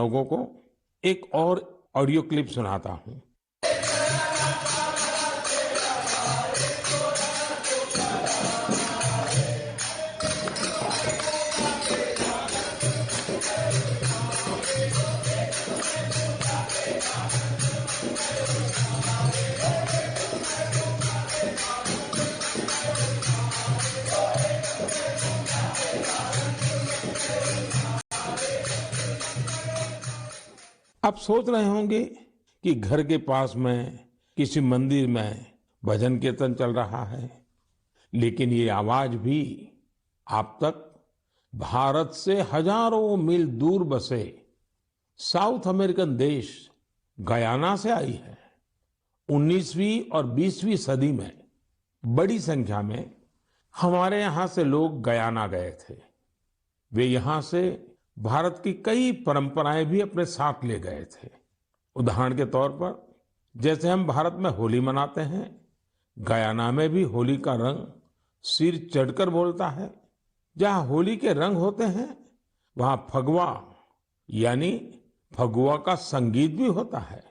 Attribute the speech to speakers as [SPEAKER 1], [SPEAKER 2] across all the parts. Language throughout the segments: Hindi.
[SPEAKER 1] लोगों को एक और ऑडियो क्लिप सुनाता हूं। आप सोच रहे होंगे कि घर के पास में किसी मंदिर में भजन कीर्तन चल रहा है, लेकिन ये आवाज भी आप तक भारत से हजारों मील दूर बसे साउथ अमेरिकन देश गयाना से आई है। 19वीं और 20वीं सदी में बड़ी संख्या में हमारे यहां से लोग गयाना गए थे। वे यहां से भारत की कई परंपराएं भी अपने साथ ले गए थे। उदाहरण के तौर पर जैसे हम भारत में होली मनाते हैं, गयाना में भी होली का रंग सिर चढ़कर बोलता है। जहां होली के रंग होते हैं वहां फगवा यानी फगुआ का संगीत भी होता है।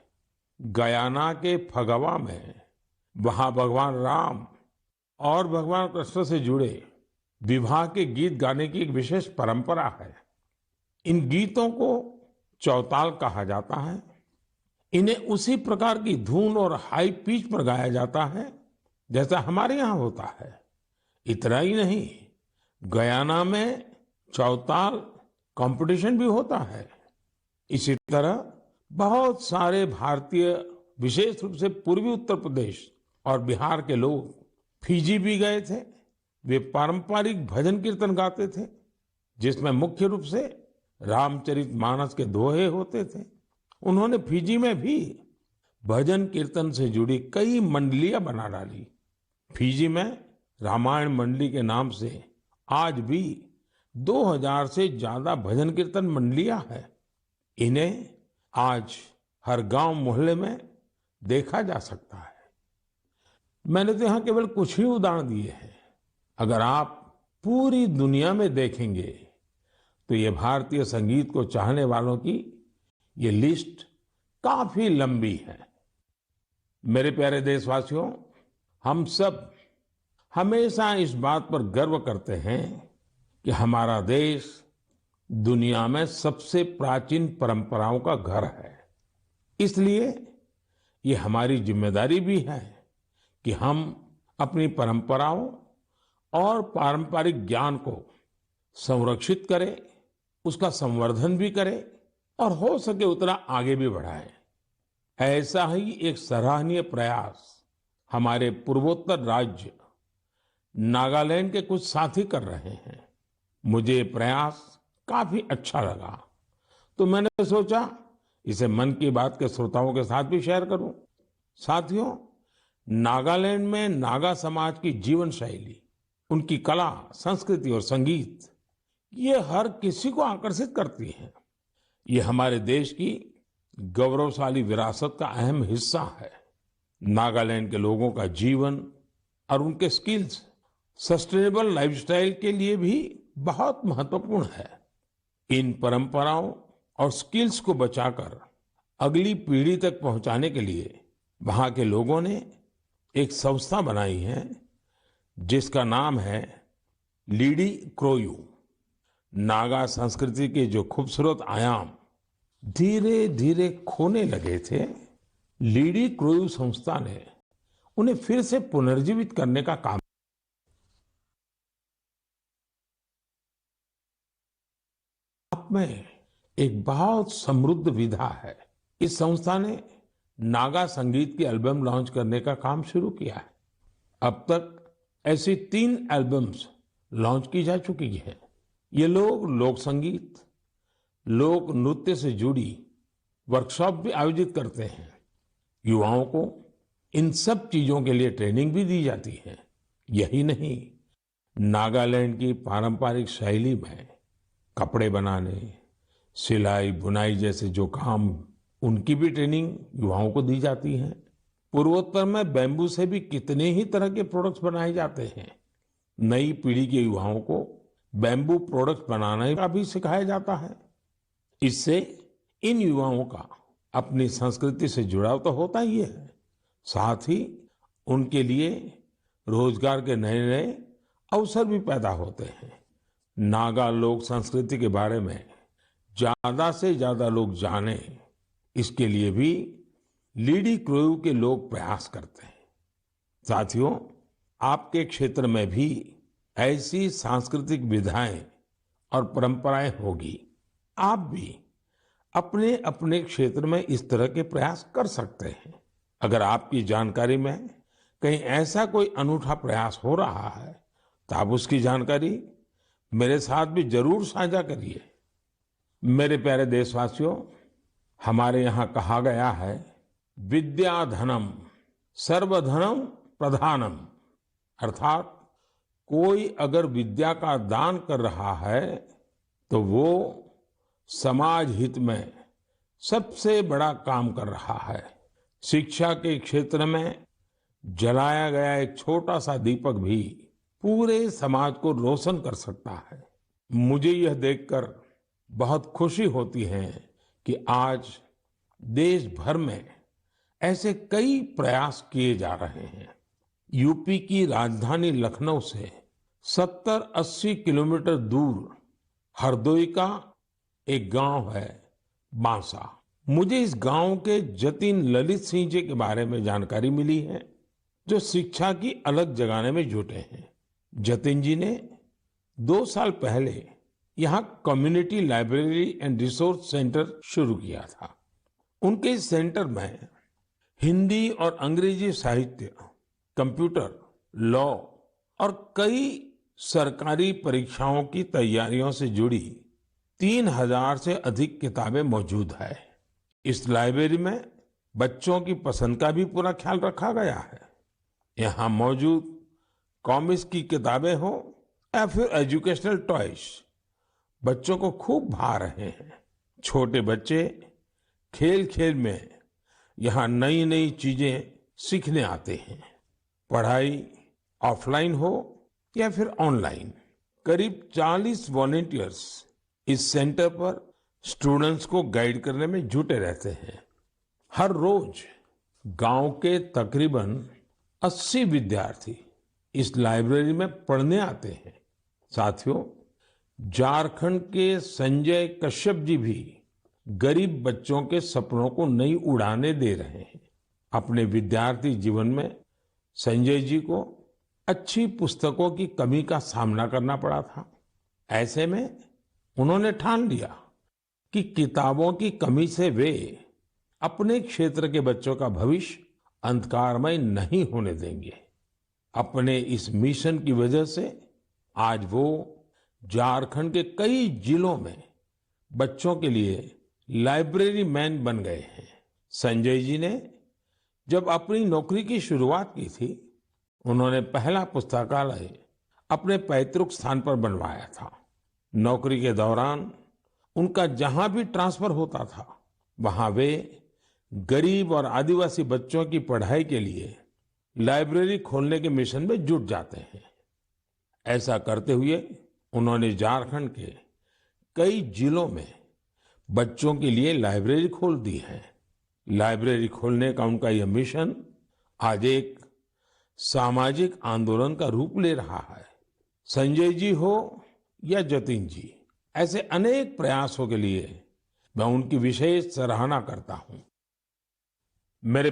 [SPEAKER 1] गयाना के फगवा में वहां भगवान राम और भगवान कृष्ण से जुड़े विवाह के गीत गाने की एक विशेष परंपरा है। इन गीतों को चौताल कहा जाता है। इन्हें उसी प्रकार की धुन और हाई पिच पर गाया जाता है जैसा हमारे यहाँ होता है। इतना ही नहीं, गयाना में चौताल कंपटीशन भी होता है। इसी तरह बहुत सारे भारतीय, विशेष रूप से पूर्वी उत्तर प्रदेश और बिहार के लोग फिजी भी गए थे। वे पारंपरिक भजन कीर्तन गाते थे, जिसमें मुख्य रूप से रामचरितमानस के दोहे होते थे। उन्होंने फिजी में भी भजन कीर्तन से जुड़ी कई मंडलियां बना डाली। फिजी में रामायण मंडली के नाम से आज भी 2000 से ज्यादा भजन कीर्तन मंडलियां हैं। इन्हें आज हर गांव मोहल्ले में देखा जा सकता है। मैंने तो यहाँ केवल कुछ ही उदाहरण दिए हैं। अगर आप पूरी दुनिया में देखेंगे तो ये भारतीय संगीत को चाहने वालों की ये लिस्ट काफी लंबी है। मेरे प्यारे देशवासियों, हम सब हमेशा इस बात पर गर्व करते हैं कि हमारा देश दुनिया में सबसे प्राचीन परंपराओं का घर है। इसलिए ये हमारी जिम्मेदारी भी है कि हम अपनी परंपराओं और पारंपरिक ज्ञान को संरक्षित करें, उसका संवर्धन भी करें और हो सके उतना आगे भी बढ़ाएं। ऐसा ही एक सराहनीय प्रयास हमारे पूर्वोत्तर राज्य नागालैंड के कुछ साथी कर रहे हैं। मुझे ये प्रयास काफी अच्छा लगा, तो मैंने सोचा इसे मन की बात के श्रोताओं के साथ भी शेयर करूं। साथियों, नागालैंड में नागा समाज की जीवन शैली, उनकी कला, संस्कृति और संगीत, ये हर किसी को आकर्षित करती है। ये हमारे देश की गौरवशाली विरासत का अहम हिस्सा है। नागालैंड के लोगों का जीवन और उनके स्किल्स सस्टेनेबल लाइफस्टाइल के लिए भी बहुत महत्वपूर्ण है। इन परंपराओं और स्किल्स को बचाकर अगली पीढ़ी तक पहुंचाने के लिए वहां के लोगों ने एक संस्था बनाई है जिसका नाम है लिडिक्रोयू। नागा संस्कृति के जो खूबसूरत आयाम धीरे धीरे खोने लगे थे, लिडिक्रोयू संस्था ने उन्हें फिर से पुनर्जीवित करने का काम में एक बहुत समृद्ध विधा है। इस संस्था ने नागा संगीत की एल्बम लॉन्च करने का काम शुरू किया है। अब तक ऐसी 3 एल्बम्स लॉन्च की जा चुकी है। ये लोग लोक संगीत, लोक नृत्य से जुड़ी वर्कशॉप भी आयोजित करते हैं। युवाओं को इन सब चीजों के लिए ट्रेनिंग भी दी जाती है। यही नहीं, नागालैंड की पारंपरिक शैली में कपड़े बनाने, सिलाई, बुनाई जैसे जो काम, उनकी भी ट्रेनिंग युवाओं को दी जाती है। पूर्वोत्तर में बैम्बू से भी कितने ही तरह के प्रोडक्ट्स बनाए जाते हैं। नई पीढ़ी के युवाओं को बैम्बू प्रोडक्ट्स बनाने का भी सिखाया जाता है। इससे इन युवाओं का अपनी संस्कृति से जुड़ाव तो होता ही है, साथ ही उनके लिए रोजगार के नए नए अवसर भी पैदा होते हैं। नागा लोक संस्कृति के बारे में ज्यादा से ज्यादा लोग जाने, इसके लिए भी लीडिक्रोयू के लोग प्रयास करते हैं। साथियों, आपके क्षेत्र में भी ऐसी सांस्कृतिक विधाएं और परंपराएं होगी। आप भी अपने अपने क्षेत्र में इस तरह के प्रयास कर सकते हैं। अगर आपकी जानकारी में कहीं ऐसा कोई अनूठा प्रयास हो रहा है तो आप उसकी जानकारी मेरे साथ भी जरूर साझा करिए। मेरे प्यारे देशवासियों, हमारे यहाँ कहा गया है, विद्या धनम सर्वधनम प्रधानम, अर्थात कोई अगर विद्या का दान कर रहा है तो वो समाज हित में सबसे बड़ा काम कर रहा है। शिक्षा के क्षेत्र में जलाया गया एक छोटा सा दीपक भी पूरे समाज को रोशन कर सकता है। मुझे यह देखकर बहुत खुशी होती है कि आज देश भर में ऐसे कई प्रयास किए जा रहे हैं। यूपी की राजधानी लखनऊ से 70-80 किलोमीटर दूर हरदोई का एक गांव है बांसा। मुझे इस गांव के जतिन ललित सिंह जी के बारे में जानकारी मिली है, जो शिक्षा की अलग जगाने में जुटे हैं। जतिन जी ने 2 साल पहले यहाँ community library and resource centre शुरू किया था। उनके इस सेंटर में हिंदी और अंग्रेजी साहित्य, कंप्यूटर, लॉ और कई सरकारी परीक्षाओं की तैयारियों से जुड़ी 3000 से अधिक किताबें मौजूद है। इस लाइब्रेरी में बच्चों की पसंद का भी पूरा ख्याल रखा गया है। यहाँ मौजूद कॉमिक्स की किताबें हो या फिर एजुकेशनल टॉयज बच्चों को खूब भा रहे हैं। छोटे बच्चे खेल खेल में यहाँ नई नई चीजें सीखने आते हैं। पढ़ाई ऑफलाइन हो या फिर ऑनलाइन, करीब 40 वॉलेंटियर्स इस सेंटर पर स्टूडेंट्स को गाइड करने में जुटे रहते हैं। हर रोज गांव के तकरीबन 80 विद्यार्थी इस लाइब्रेरी में पढ़ने आते हैं। साथियों, झारखंड के संजय कश्यप जी भी गरीब बच्चों के सपनों को नई उड़ानें दे रहे हैं। अपने विद्यार्थी जीवन में संजय जी को अच्छी पुस्तकों की कमी का सामना करना पड़ा था। ऐसे में उन्होंने ठान लिया कि किताबों की कमी से वे अपने क्षेत्र के बच्चों का भविष्य अंधकारमय नहीं होने देंगे। अपने इस मिशन की वजह से आज वो झारखंड के कई जिलों में बच्चों के लिए लाइब्रेरी मैन बन गए हैं। संजय जी ने जब अपनी नौकरी की शुरुआत की थी, उन्होंने पहला पुस्तकालय अपने पैतृक स्थान पर बनवाया था। नौकरी के दौरान उनका जहां भी ट्रांसफर होता था, वहां वे गरीब और आदिवासी बच्चों की पढ़ाई के लिए लाइब्रेरी खोलने के मिशन में जुट जाते हैं। ऐसा करते हुए उन्होंने झारखंड के कई जिलों में बच्चों के लिए लाइब्रेरी खोल दी है। लाइब्रेरी खोलने का उनका यह मिशन आज एक सामाजिक आंदोलन का रूप ले रहा है। संजय जी हो या जतिन जी, ऐसे अनेक प्रयासों के लिए मैं उनकी विशेष सराहना करता हूं। मेरे